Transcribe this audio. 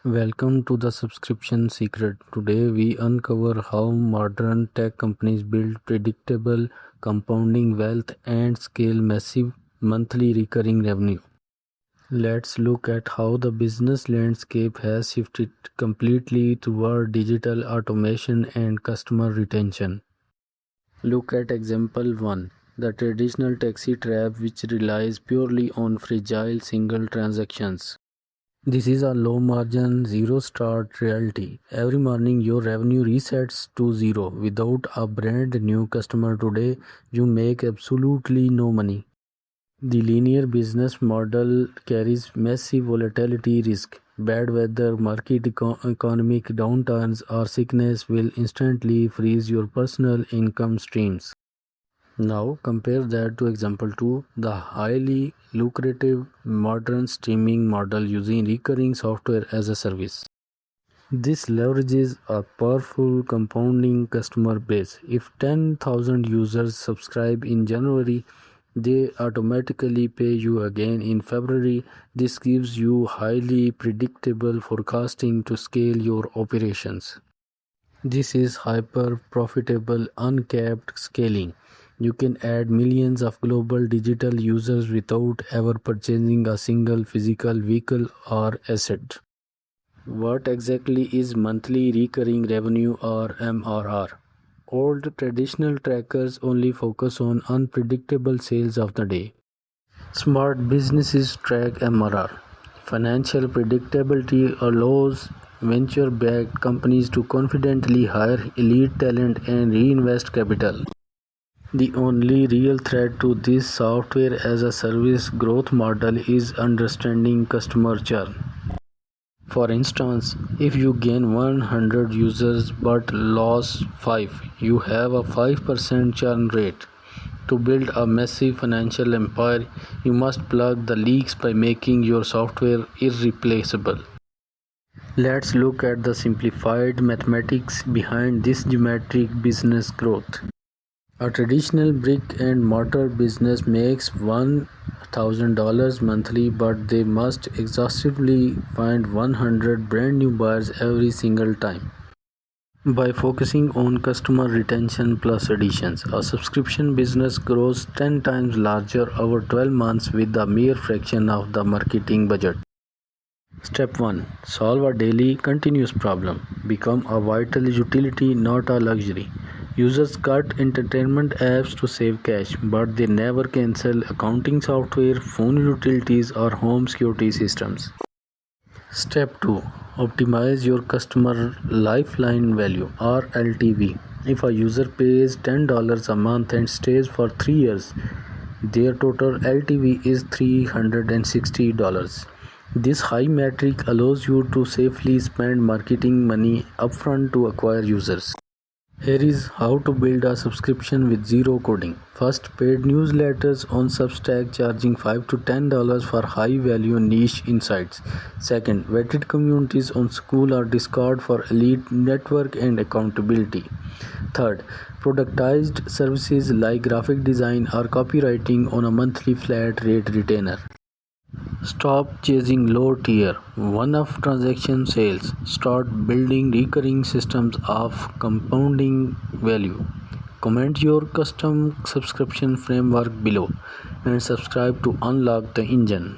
Welcome to the Subscription Secret. Today we uncover how modern tech companies build predictable compounding wealth and scale massive monthly recurring revenue. Let's look at how the business landscape has shifted completely toward digital automation and customer retention. Look at example 1. The traditional taxi trap, which relies purely on fragile single transactions. This is a low margin, zero start reality. Every morning your revenue resets to zero. Without a brand new customer today, you make absolutely no money. The linear business model carries massive volatility risk. Bad weather, market economic downturns, or sickness will instantly freeze your personal income streams. Now compare that to example 2, the highly lucrative modern streaming model using recurring software as a service. This leverages a powerful compounding customer base. If 10,000 users subscribe in January, they automatically pay you again in February. This gives you highly predictable forecasting to scale your operations. This is hyper profitable uncapped scaling. You can add millions of global digital users without ever purchasing a single physical vehicle or asset. What exactly is monthly recurring revenue or MRR? Old traditional trackers only focus on unpredictable sales of the day. Smart businesses track MRR. Financial predictability allows venture-backed companies to confidently hire elite talent and reinvest capital. The only real threat to this software as a service growth model is understanding customer churn. For instance, if you gain 100 users but lose 5, you have a 5% churn rate. To build a massive financial empire, you must plug the leaks by making your software irreplaceable. Let's look at the simplified mathematics behind this geometric business growth. A traditional brick and mortar business makes $1,000 monthly, but they must exhaustively find 100 brand new buyers every single time. By focusing on customer retention plus additions, a subscription business grows 10 times larger over 12 months with a mere fraction of the marketing budget. Step 1. Solve a daily continuous problem. Become a vital utility, not a luxury. Users cut entertainment apps to save cash, but they never cancel accounting software, phone utilities, or home security systems. Step 2. Optimize your customer lifetime value or LTV. If a user pays $10 a month and stays for 3 years, their total LTV is $360. This high metric allows you to safely spend marketing money upfront to acquire users. Here is how to build a subscription with zero coding. First, paid newsletters on Substack charging $5 to $10 for high value niche insights. Second, vetted communities on School or Discord for elite network and accountability. Third, productized services like graphic design or copywriting on a monthly flat rate retainer. Stop chasing low tier, one-off transaction sales. Start building recurring systems of compounding value. Comment your custom subscription framework below and subscribe to unlock the engine.